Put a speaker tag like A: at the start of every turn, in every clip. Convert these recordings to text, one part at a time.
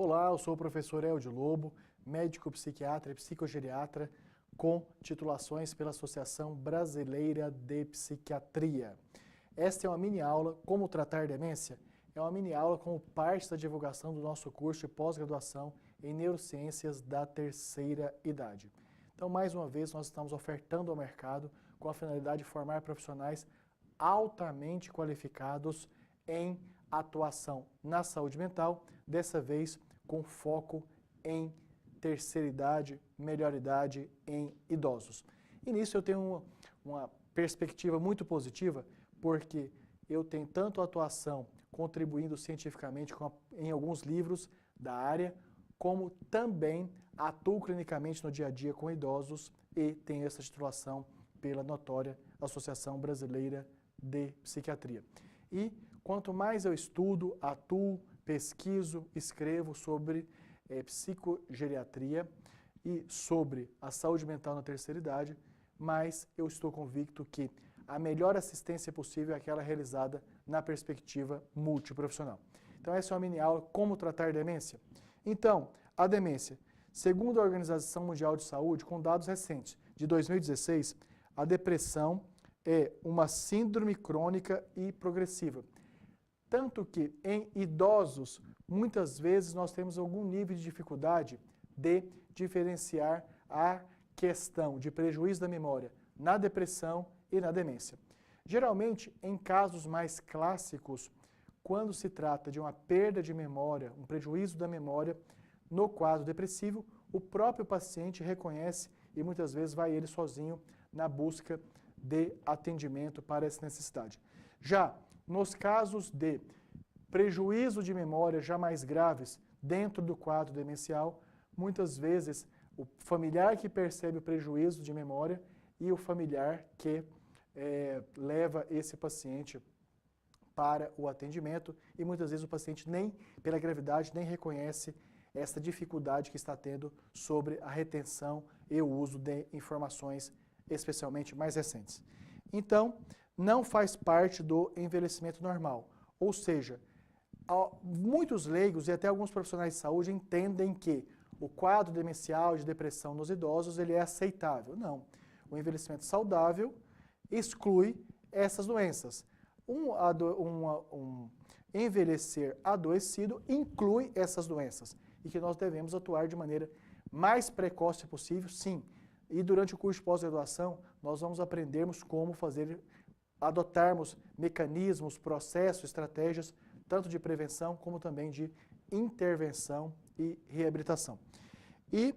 A: Olá, eu sou o professor Eldio Lobo, médico psiquiatra e psicogeriatra com titulações pela Associação Brasileira de Psiquiatria. Esta é uma mini aula Como Tratar Demência. É uma mini aula como parte da divulgação do nosso curso de pós-graduação em Neurociências da Terceira Idade. Então, mais uma vez, nós estamos ofertando ao mercado com a finalidade de formar profissionais altamente qualificados em atuação na saúde mental, dessa vez com foco em terceira idade, melhor idade, em idosos. E nisso eu tenho uma perspectiva muito positiva, porque eu tenho tanto atuação contribuindo cientificamente em alguns livros da área, como também atuo clinicamente no dia a dia com idosos e tenho essa titulação pela notória Associação Brasileira de Psiquiatria. E quanto mais eu estudo, atuo, pesquiso, escrevo sobre psicogeriatria e sobre a saúde mental na terceira idade, mais eu estou convicto que a melhor assistência possível é aquela realizada na perspectiva multiprofissional. Então essa é uma mini aula, como tratar demência? Então, a demência, segundo a Organização Mundial de Saúde, com dados recentes de 2016, a depressão é uma síndrome crônica e progressiva. Tanto que em idosos, muitas vezes nós temos algum nível de dificuldade de diferenciar a questão de prejuízo da memória na depressão e na demência. Geralmente, em casos mais clássicos, quando se trata de uma perda de memória, um prejuízo da memória no quadro depressivo, o próprio paciente reconhece e muitas vezes vai ele sozinho na busca de atendimento para essa necessidade. Já nos casos de prejuízo de memória já mais graves dentro do quadro demencial, muitas vezes o familiar que percebe o prejuízo de memória e o familiar que leva esse paciente para o atendimento e muitas vezes o paciente nem, pela gravidade, nem reconhece essa dificuldade que está tendo sobre a retenção e o uso de informações especialmente mais recentes. Então, não faz parte do envelhecimento normal, ou seja, muitos leigos e até alguns profissionais de saúde entendem que o quadro demencial de depressão nos idosos ele é aceitável. Não, o envelhecimento saudável exclui essas doenças. Envelhecer adoecido inclui essas doenças e que nós devemos atuar de maneira mais precoce possível, sim. E durante o curso de pós-graduação, nós vamos aprendermos como adotarmos mecanismos, processos, estratégias, tanto de prevenção como também de intervenção e reabilitação. E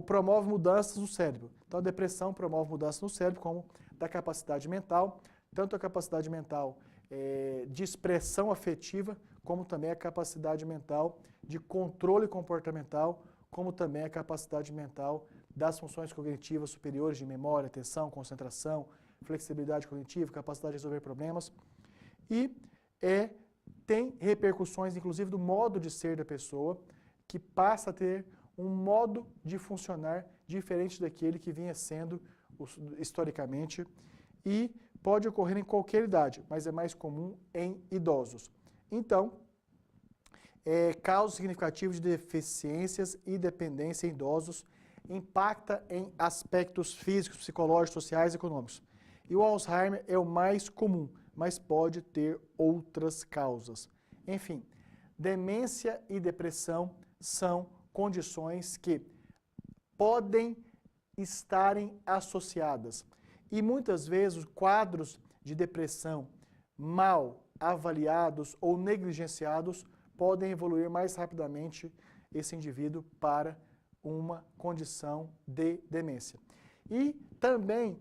A: promove mudanças no cérebro. Então a depressão promove mudanças no cérebro, como da capacidade mental, tanto a capacidade mental de expressão afetiva, como também a capacidade mental de controle comportamental, como também a capacidade mental das funções cognitivas superiores de memória, atenção, concentração, flexibilidade cognitiva, capacidade de resolver problemas. E tem repercussões, inclusive, do modo de ser da pessoa, que passa a ter um modo de funcionar diferente daquele que vinha sendo historicamente e pode ocorrer em qualquer idade, mas é mais comum em idosos. Então, causas significativas de deficiências e dependência em idosos impacta em aspectos físicos, psicológicos, sociais e econômicos. E o Alzheimer é o mais comum, mas pode ter outras causas. Enfim, demência e depressão são condições que podem estarem associadas. E muitas vezes quadros de depressão mal avaliados ou negligenciados podem evoluir mais rapidamente esse indivíduo para uma condição de demência. E também,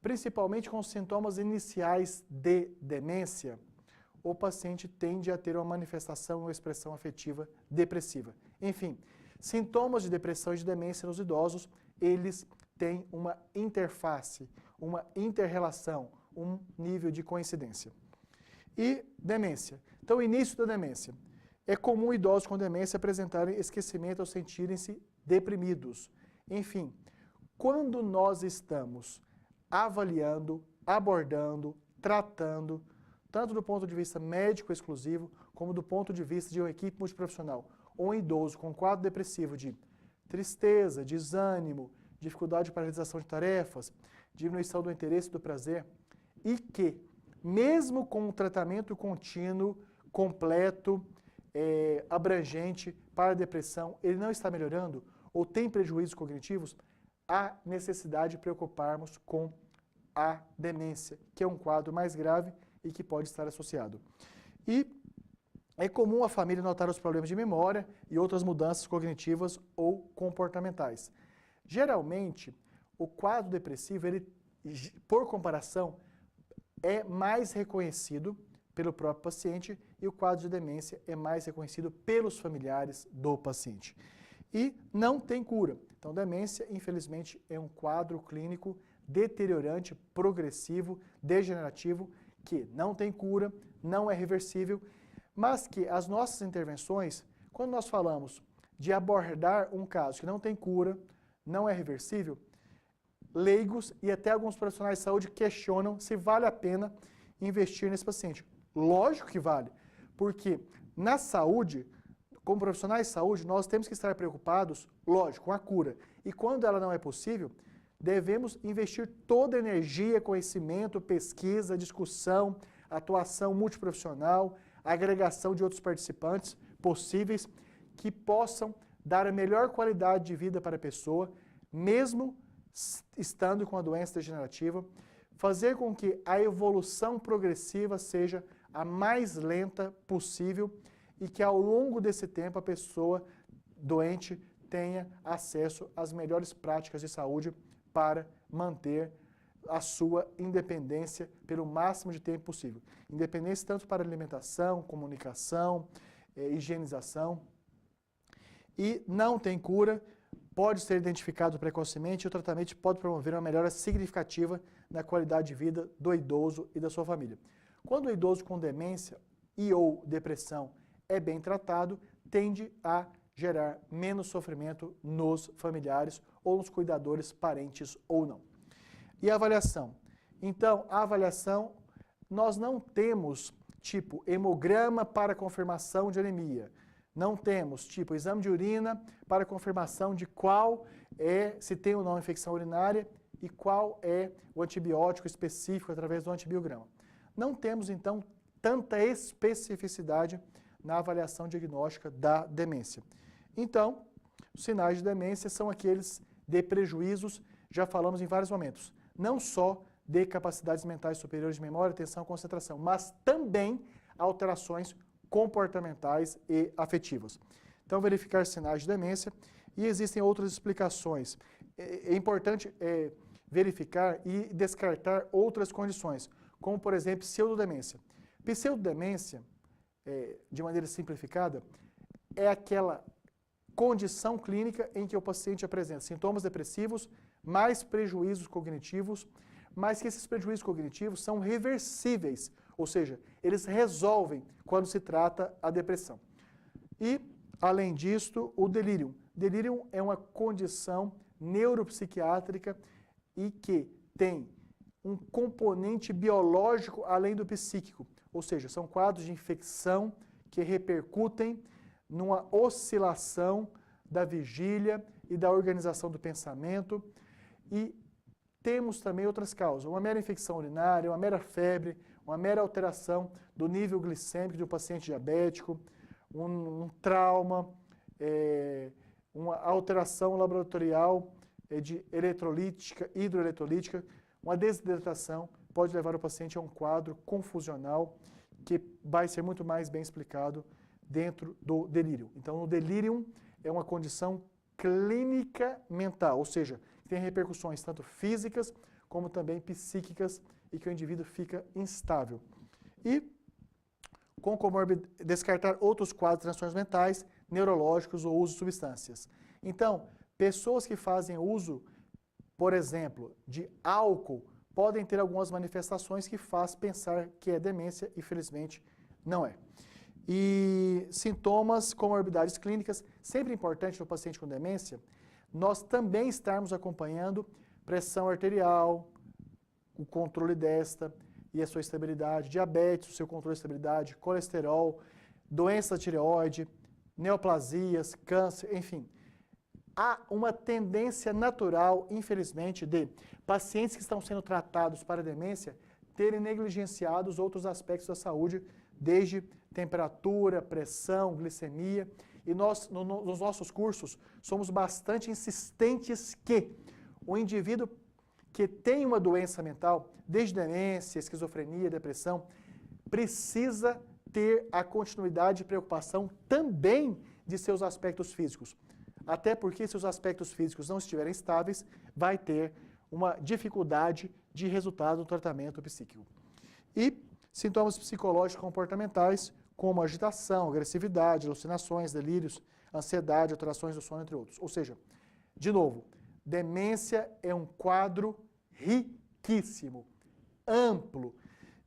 A: principalmente com sintomas iniciais de demência, o paciente tende a ter uma manifestação ou expressão afetiva depressiva. Enfim, sintomas de depressão e de demência nos idosos, eles têm uma interface, uma interrelação, um nível de coincidência. E demência. Então, o início da demência. É comum idosos com demência apresentarem esquecimento ou sentirem-se deprimidos. Enfim, quando nós estamos avaliando, abordando, tratando, tanto do ponto de vista médico exclusivo, como do ponto de vista de uma equipe multiprofissional, ou um idoso com quadro depressivo de tristeza, desânimo, dificuldade para a realização de tarefas, diminuição do interesse e do prazer, e que, mesmo com um tratamento contínuo, completo, abrangente para a depressão, ele não está melhorando ou tem prejuízos cognitivos, há necessidade de preocuparmos com a demência, que é um quadro mais grave e que pode estar associado. E é comum a família notar os problemas de memória e outras mudanças cognitivas ou comportamentais. Geralmente, o quadro depressivo, ele, por comparação, é mais reconhecido pelo próprio paciente e o quadro de demência é mais reconhecido pelos familiares do paciente. E não tem cura. Então, demência, infelizmente, é um quadro clínico deteriorante, progressivo, degenerativo, que não tem cura, não é reversível, mas que as nossas intervenções, quando nós falamos de abordar um caso que não tem cura, não é reversível, leigos e até alguns profissionais de saúde questionam se vale a pena investir nesse paciente. Lógico que vale, porque na saúde, como profissionais de saúde, nós temos que estar preocupados, lógico, com a cura. E quando ela não é possível, devemos investir toda a energia, conhecimento, pesquisa, discussão, atuação multiprofissional, agregação de outros participantes possíveis que possam dar a melhor qualidade de vida para a pessoa, mesmo estando com a doença degenerativa, fazer com que a evolução progressiva seja a mais lenta possível e que ao longo desse tempo a pessoa doente tenha acesso às melhores práticas de saúde para manter a sua independência pelo máximo de tempo possível. Independência tanto para alimentação, comunicação, higienização. E não tem cura, pode ser identificado precocemente e o tratamento pode promover uma melhora significativa na qualidade de vida do idoso e da sua família. Quando o idoso com demência e ou depressão é bem tratado, tende a gerar menos sofrimento nos familiares ou nos cuidadores, parentes ou não. E a avaliação? Então, a avaliação, nós não temos tipo hemograma para confirmação de anemia. Não temos tipo exame de urina para confirmação de qual é, se tem ou não infecção urinária e qual é o antibiótico específico através do antibiograma. Não temos, então, tanta especificidade na avaliação diagnóstica da demência. Então, os sinais de demência são aqueles de prejuízos, já falamos em vários momentos, não só de capacidades mentais superiores de memória, atenção e concentração, mas também alterações comportamentais e afetivas. Então, verificar sinais de demência e existem outras explicações. É importante verificar e descartar outras condições, como, por exemplo, pseudodemência. Pseudodemência, de maneira simplificada, é aquela condição clínica em que o paciente apresenta sintomas depressivos, mais prejuízos cognitivos, mas que esses prejuízos cognitivos são reversíveis, ou seja, eles resolvem quando se trata a depressão. E, além disto, o delírio. Delírio é uma condição neuropsiquiátrica e que tem um componente biológico além do psíquico, ou seja, são quadros de infecção que repercutem numa oscilação da vigília e da organização do pensamento. E temos também outras causas, uma mera infecção urinária, uma mera febre, uma mera alteração do nível glicêmico de um paciente diabético, um trauma, uma alteração laboratorial de eletrolítica, hidroeletrolítica, uma desidratação pode levar o paciente a um quadro confusional que vai ser muito mais bem explicado dentro do delírio. Então, o delírio é uma condição clínica mental, ou seja, tem repercussões tanto físicas como também psíquicas e que o indivíduo fica instável. E, com comorbidade, descartar outros quadros de transtornos mentais, neurológicos ou uso de substâncias. Então, pessoas que fazem uso, por exemplo, de álcool, podem ter algumas manifestações que faz pensar que é demência e, felizmente, não é. E sintomas, comorbidades clínicas, sempre importante no paciente com demência, nós também estarmos acompanhando pressão arterial, o controle desta e a sua estabilidade, diabetes, o seu controle de estabilidade, colesterol, doença da tireoide, neoplasias, câncer, enfim. Há uma tendência natural, infelizmente, de pacientes que estão sendo tratados para demência terem negligenciado outros aspectos da saúde, desde temperatura, pressão, glicemia. E nós, nos nossos cursos, somos bastante insistentes que o indivíduo que tem uma doença mental, desde demência, esquizofrenia, depressão, precisa ter a continuidade e preocupação também de seus aspectos físicos. Até porque se os aspectos físicos não estiverem estáveis, vai ter uma dificuldade de resultado do tratamento psíquico. E sintomas psicológicos comportamentais, como agitação, agressividade, alucinações, delírios, ansiedade, alterações do sono, entre outros. Ou seja, de novo, demência é um quadro riquíssimo, amplo,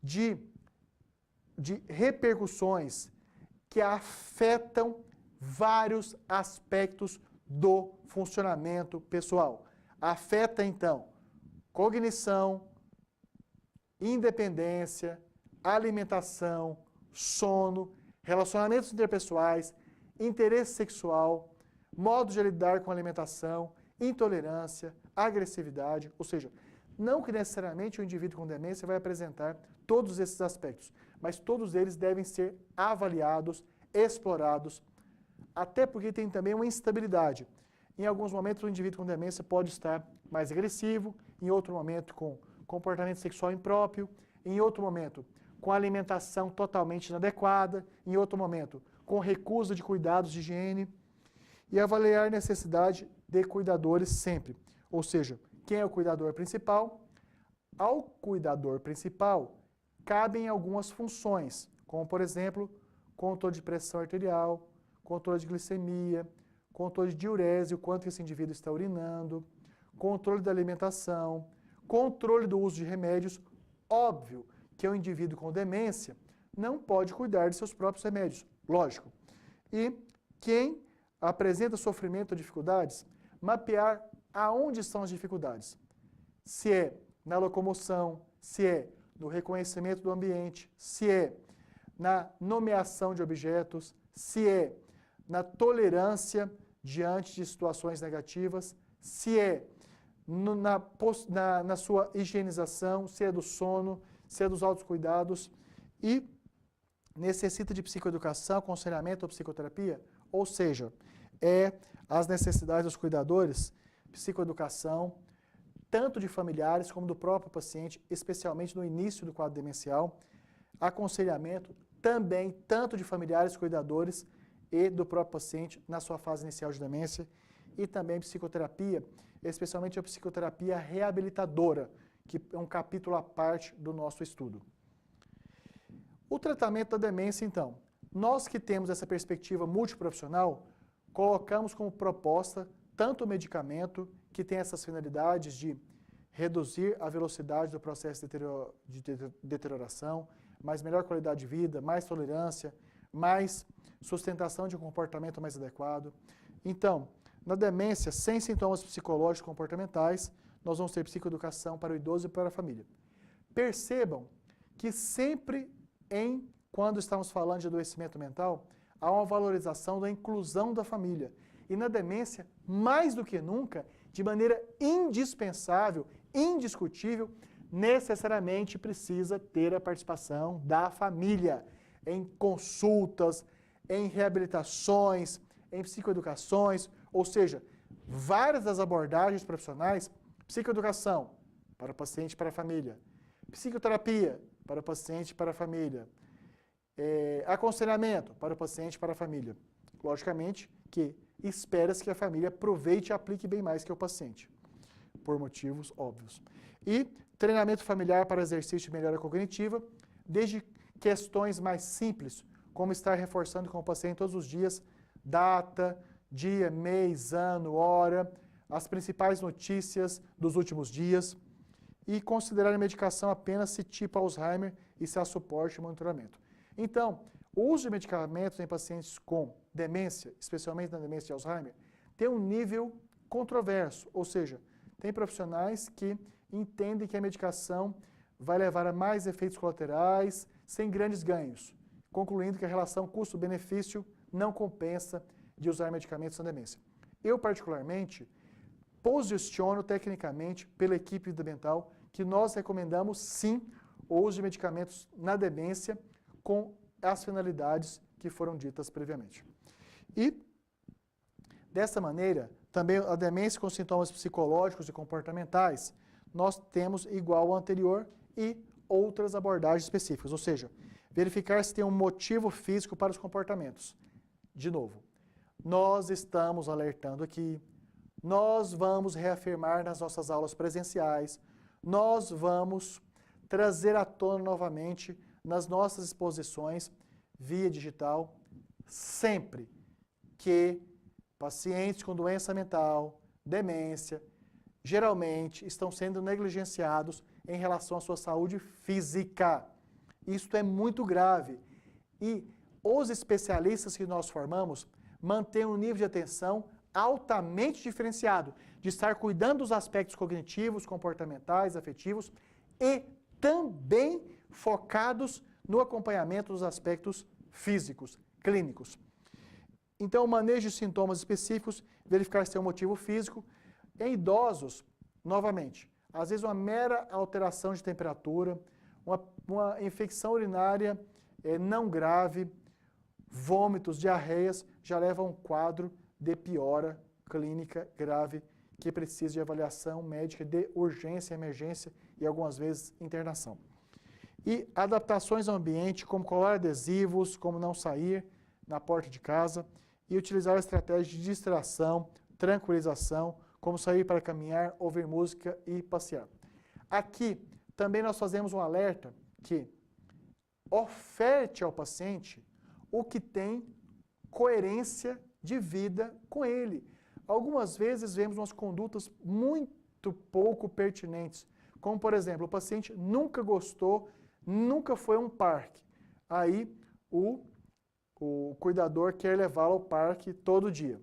A: de repercussões que afetam vários aspectos do funcionamento pessoal. Afeta, então, cognição, independência, alimentação, sono, relacionamentos interpessoais, interesse sexual, modo de lidar com a alimentação, intolerância, agressividade, ou seja, não que necessariamente o indivíduo com demência vai apresentar todos esses aspectos, mas todos eles devem ser avaliados, explorados, até porque tem também uma instabilidade. Em alguns momentos o indivíduo com demência pode estar mais agressivo, em outro momento com comportamento sexual impróprio, em outro momento com alimentação totalmente inadequada, em outro momento com recusa de cuidados de higiene, e avaliar a necessidade de cuidadores sempre. Ou seja, quem é o cuidador principal? Ao cuidador principal cabem algumas funções, como por exemplo, controle de pressão arterial, controle de glicemia, controle de diurese, o quanto esse indivíduo está urinando, controle da alimentação, controle do uso de remédios. Óbvio que o indivíduo com demência não pode cuidar de seus próprios remédios, lógico. E quem apresenta sofrimento ou dificuldades, mapear aonde estão as dificuldades. Se é na locomoção, se é no reconhecimento do ambiente, se é na nomeação de objetos, se é na tolerância diante de situações negativas, se é na sua higienização, se é do sono, se é dos autocuidados, e necessita de psicoeducação, aconselhamento ou psicoterapia, ou seja, as necessidades dos cuidadores, psicoeducação, tanto de familiares como do próprio paciente, especialmente no início do quadro demencial, aconselhamento também tanto de familiares, cuidadores e do próprio paciente na sua fase inicial de demência, e também psicoterapia, especialmente a psicoterapia reabilitadora, que é um capítulo à parte do nosso estudo. O tratamento da demência, então, nós que temos essa perspectiva multiprofissional, colocamos como proposta tanto o medicamento, que tem essas finalidades de reduzir a velocidade do processo de deterioração, mais melhor qualidade de vida, mais tolerância, mais sustentação de um comportamento mais adequado. Então, na demência, sem sintomas psicológicos comportamentais, nós vamos ter psicoeducação para o idoso e para a família. Percebam que sempre quando estamos falando de adoecimento mental, há uma valorização da inclusão da família. E na demência, mais do que nunca, de maneira indispensável, indiscutível, necessariamente precisa ter a participação da família em consultas, em reabilitações, em psicoeducações, ou seja, várias das abordagens profissionais, psicoeducação para o paciente e para a família, psicoterapia para o paciente e para a família, aconselhamento para o paciente e para a família. Logicamente que espera-se que a família aproveite e aplique bem mais que o paciente, por motivos óbvios. E treinamento familiar para exercício de melhora cognitiva, desde questões mais simples, como estar reforçando com o paciente todos os dias, data, dia, mês, ano, hora, as principais notícias dos últimos dias, e considerar a medicação apenas se tipo Alzheimer e se há suporte e monitoramento. Então, o uso de medicamentos em pacientes com demência, especialmente na demência de Alzheimer, tem um nível controverso, ou seja, tem profissionais que entendem que a medicação vai levar a mais efeitos colaterais, sem grandes ganhos, concluindo que a relação custo-benefício não compensa de usar medicamentos na demência. Eu, particularmente, posiciono tecnicamente pela equipe de mental que nós recomendamos, sim, o uso de medicamentos na demência com as finalidades que foram ditas previamente. E, dessa maneira, também a demência com sintomas psicológicos e comportamentais, nós temos igual ao anterior e outras abordagens específicas, ou seja, verificar se tem um motivo físico para os comportamentos. De novo, nós estamos alertando aqui, nós vamos reafirmar nas nossas aulas presenciais, nós vamos trazer à tona novamente nas nossas exposições via digital, sempre que pacientes com doença mental, demência, geralmente estão sendo negligenciados em relação à sua saúde física. Isto é muito grave. E os especialistas que nós formamos mantêm um nível de atenção altamente diferenciado, de estar cuidando dos aspectos cognitivos, comportamentais, afetivos e também focados no acompanhamento dos aspectos físicos, clínicos. Então, o manejo de sintomas específicos, verificar se tem um motivo físico. Em idosos, novamente, às vezes uma mera alteração de temperatura, uma infecção urinária não grave, vômitos, diarreias, já leva a um quadro de piora clínica grave que precisa de avaliação médica de urgência, emergência e algumas vezes internação. E adaptações ao ambiente, como colar adesivos, como não sair na porta de casa e utilizar estratégias de distração, tranquilização, como sair para caminhar, ouvir música e passear. Aqui também nós fazemos um alerta que oferte ao paciente o que tem coerência de vida com ele. Algumas vezes vemos umas condutas muito pouco pertinentes, como por exemplo, o paciente nunca gostou, nunca foi a um parque. Aí o cuidador quer levá-lo ao parque todo dia.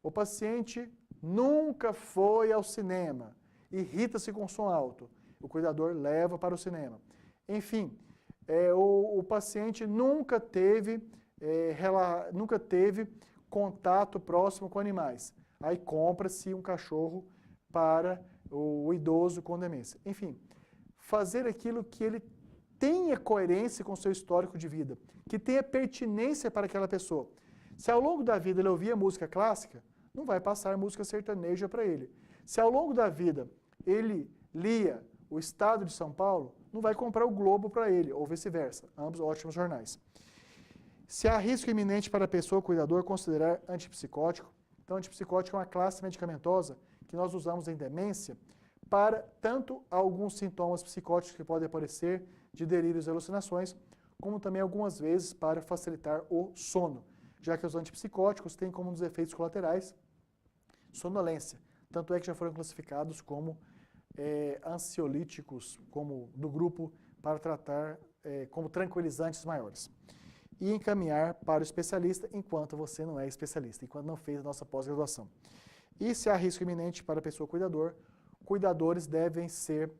A: O paciente nunca foi ao cinema, irrita-se com som alto. O cuidador leva para o cinema. Enfim, o paciente nunca teve contato próximo com animais. Aí compra-se um cachorro para o idoso com demência. Enfim, fazer aquilo que ele tenha coerência com o seu histórico de vida, que tenha pertinência para aquela pessoa. Se ao longo da vida ele ouvia música clássica, não vai passar música sertaneja para ele. Se ao longo da vida ele lia o Estado de São Paulo, não vai comprar o Globo para ele, ou vice-versa, ambos ótimos jornais. Se há risco iminente para a pessoa cuidador considerar antipsicótico, então antipsicótico é uma classe medicamentosa que nós usamos em demência para tanto alguns sintomas psicóticos que podem aparecer de delírios e alucinações, como também algumas vezes para facilitar o sono, já que os antipsicóticos têm como um dos efeitos colaterais sonolência, tanto é que já foram classificados como ansiolíticos, como do grupo para tratar como tranquilizantes maiores. E encaminhar para o especialista enquanto você não é especialista, enquanto não fez a nossa pós-graduação. E se há risco iminente para a pessoa cuidador, cuidadores devem ser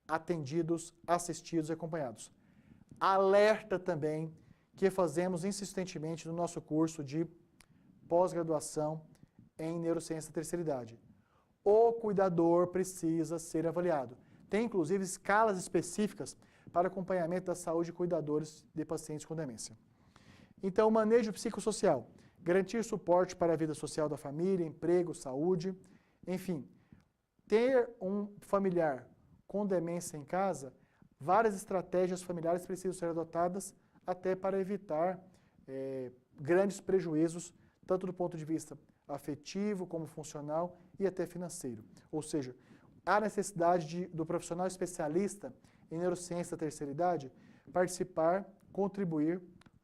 A: atendidos, assistidos e acompanhados. Alerta também que fazemos insistentemente no nosso curso de pós-graduação em neurociência da terceira idade. O cuidador precisa ser avaliado. Tem inclusive escalas específicas para acompanhamento da saúde de cuidadores de pacientes com demência. Então, o manejo psicossocial, garantir suporte para a vida social da família, emprego, saúde, enfim, ter um familiar com demência em casa, várias estratégias familiares precisam ser adotadas até para evitar grandes prejuízos, tanto do ponto de vista afetivo, como funcional e até financeiro. Ou seja, há necessidade do profissional especialista em neurociência da terceira idade participar, contribuir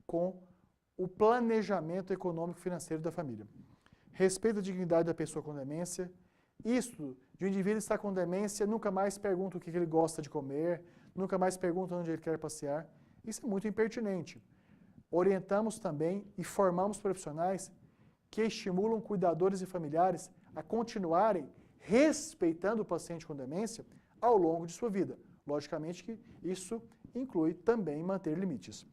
A: com o planejamento econômico e financeiro da família. Respeito à dignidade da pessoa com demência. Isto, de um indivíduo estar com demência, nunca mais pergunta o que ele gosta de comer, nunca mais pergunta onde ele quer passear. Isso é muito impertinente. Orientamos também e formamos profissionais que estimulam cuidadores e familiares a continuarem respeitando o paciente com demência ao longo de sua vida. Logicamente que isso inclui também manter limites.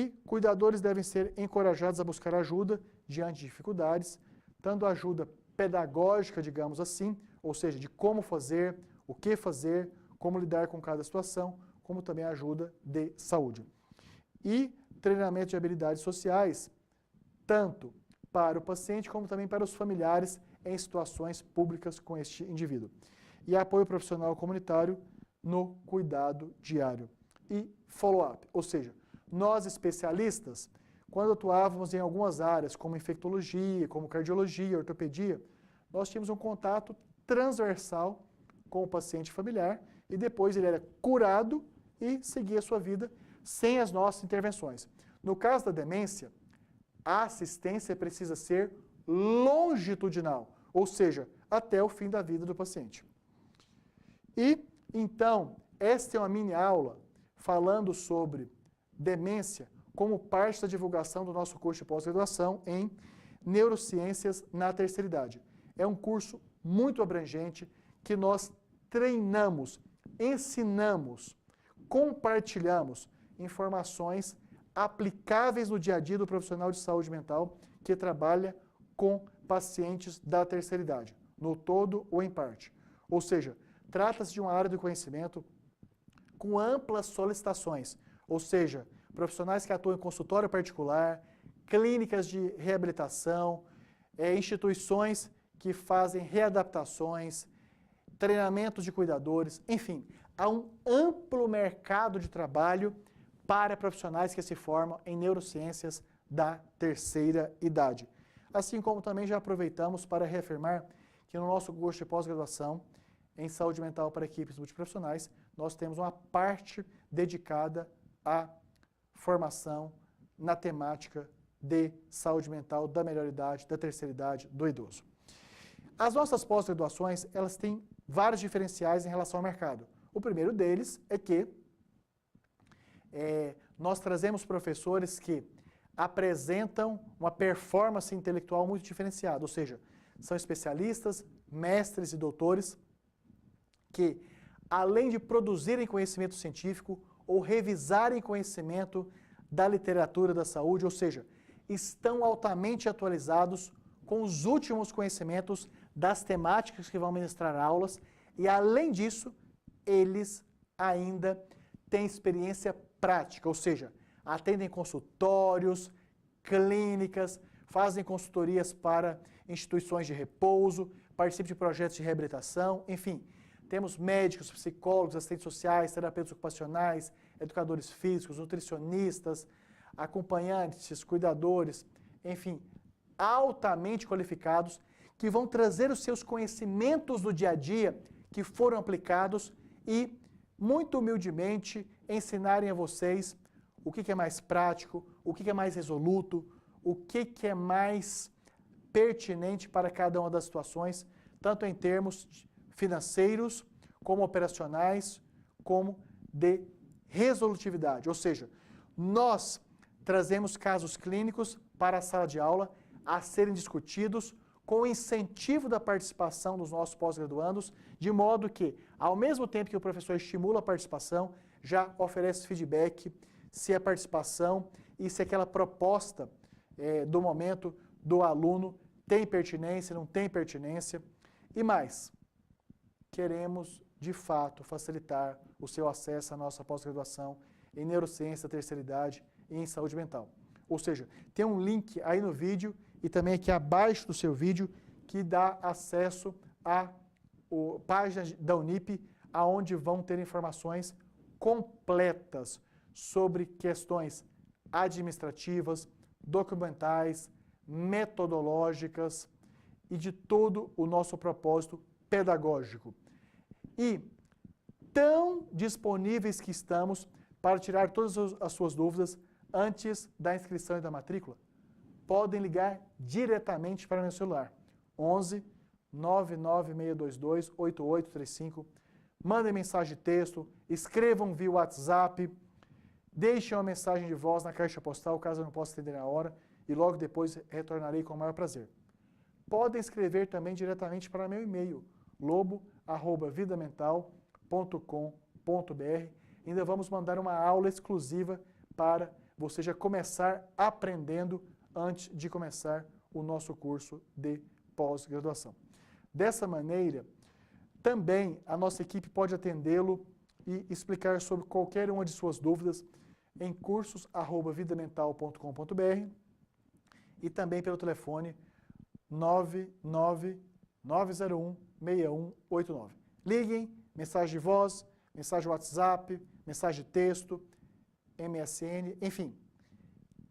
A: E cuidadores devem ser encorajados a buscar ajuda diante de dificuldades, tanto ajuda pedagógica, digamos assim, ou seja, de como fazer, o que fazer, como lidar com cada situação, como também ajuda de saúde. E treinamento de habilidades sociais, tanto para o paciente como também para os familiares em situações públicas com este indivíduo. E apoio profissional comunitário no cuidado diário. E follow-up, ou seja, nós especialistas, quando atuávamos em algumas áreas, como infectologia, como cardiologia, ortopedia, nós tínhamos um contato transversal com o paciente familiar e depois ele era curado e seguia a sua vida sem as nossas intervenções. No caso da demência, a assistência precisa ser longitudinal, ou seja, até o fim da vida do paciente. E, então, esta é uma mini aula falando sobre demência como parte da divulgação do nosso curso de pós-graduação em Neurociências na Terceira Idade. É um curso muito abrangente que nós treinamos, ensinamos, compartilhamos informações aplicáveis no dia a dia do profissional de saúde mental que trabalha com pacientes da terceira idade, no todo ou em parte. Ou seja, trata-se de uma área do conhecimento com amplas solicitações, ou seja, profissionais que atuam em consultório particular, clínicas de reabilitação, instituições que fazem readaptações, treinamentos de cuidadores, enfim, há um amplo mercado de trabalho para profissionais que se formam em neurociências da terceira idade. Assim como também já aproveitamos para reafirmar que no nosso curso de pós-graduação em saúde mental para equipes multiprofissionais, nós temos uma parte dedicada à formação na temática de saúde mental da melhor idade, da terceira idade, do idoso. As nossas pós-graduações, elas têm vários diferenciais em relação ao mercado. O primeiro deles é que nós trazemos professores que apresentam uma performance intelectual muito diferenciada, ou seja, são especialistas, mestres e doutores que, além de produzirem conhecimento científico ou revisarem conhecimento da literatura da saúde, ou seja, estão altamente atualizados com os últimos conhecimentos das temáticas que vão ministrar aulas e, além disso, eles ainda têm experiência prática, ou seja, atendem consultórios, clínicas, fazem consultorias para instituições de repouso, participam de projetos de reabilitação, enfim, temos médicos, psicólogos, assistentes sociais, terapeutas ocupacionais, educadores físicos, nutricionistas, acompanhantes, cuidadores, enfim, altamente qualificados, que vão trazer os seus conhecimentos do dia a dia que foram aplicados e, muito humildemente, ensinarem a vocês o que é mais prático, o que é mais resoluto, o que é mais pertinente para cada uma das situações, tanto em termos financeiros, como operacionais, como de resolutividade. Ou seja, nós trazemos casos clínicos para a sala de aula a serem discutidos com o incentivo da participação dos nossos pós-graduandos, de modo que, ao mesmo tempo que o professor estimula a participação, já oferece feedback se a participação e se aquela proposta do momento do aluno tem pertinência, não tem pertinência. E mais, queremos, de fato, facilitar o seu acesso à nossa pós-graduação em neurociência da terceira idade e em saúde mental. Ou seja, tem um link aí no vídeo e também aqui abaixo do seu vídeo que dá acesso à página da Unip, aonde vão ter informações completas sobre questões administrativas, documentais, metodológicas e de todo o nosso propósito pedagógico. E tão disponíveis que estamos para tirar todas as suas dúvidas antes da inscrição e da matrícula, podem ligar diretamente para o meu celular, 11 99622 8835, mandem mensagem de texto, escrevam via WhatsApp, deixem uma mensagem de voz na caixa postal, caso eu não possa atender na hora, e logo depois retornarei com o maior prazer. Podem escrever também diretamente para meu e-mail, lobo@vidamental.com.br. Ainda vamos mandar uma aula exclusiva para você já começar aprendendo antes de começar o nosso curso de pós-graduação. Dessa maneira, também a nossa equipe pode atendê-lo e explicar sobre qualquer uma de suas dúvidas em cursos@vidamental.com.br e também pelo telefone 999016189. Liguem, mensagem de voz, mensagem WhatsApp, mensagem de texto, MSN, enfim.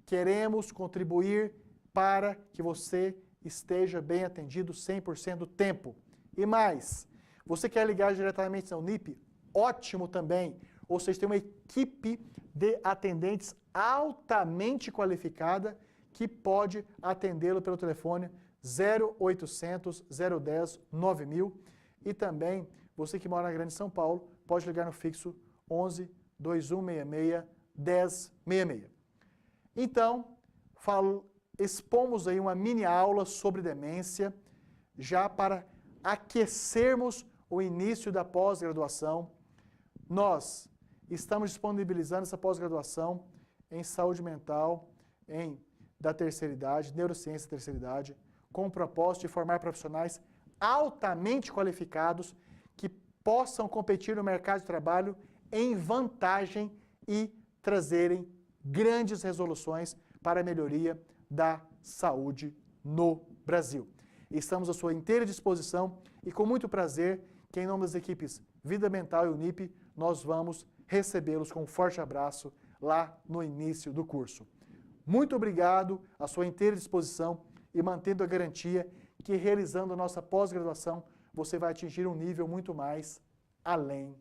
A: Queremos contribuir para que você esteja bem atendido 100% do tempo. E mais, você quer ligar diretamente na Unip? Ótimo também. Ou seja, tem uma equipe de atendentes altamente qualificada que pode atendê-lo pelo telefone 0800 010 9000 e também você que mora na Grande São Paulo pode ligar no fixo 11 2166 1066. Então, expomos aí uma mini aula sobre demência já para aquecermos o início da pós-graduação. Nós estamos disponibilizando essa pós-graduação em saúde mental, da terceira idade, neurociência da terceira idade, com o propósito de formar profissionais altamente qualificados que possam competir no mercado de trabalho em vantagem e trazerem grandes resoluções para a melhoria da saúde no Brasil. Estamos à sua inteira disposição e com muito prazer que em nome das equipes Vida Mental e Unip, nós vamos recebê-los com um forte abraço lá no início do curso. Muito obrigado, à sua inteira disposição e mantendo a garantia que realizando a nossa pós-graduação, você vai atingir um nível muito mais além.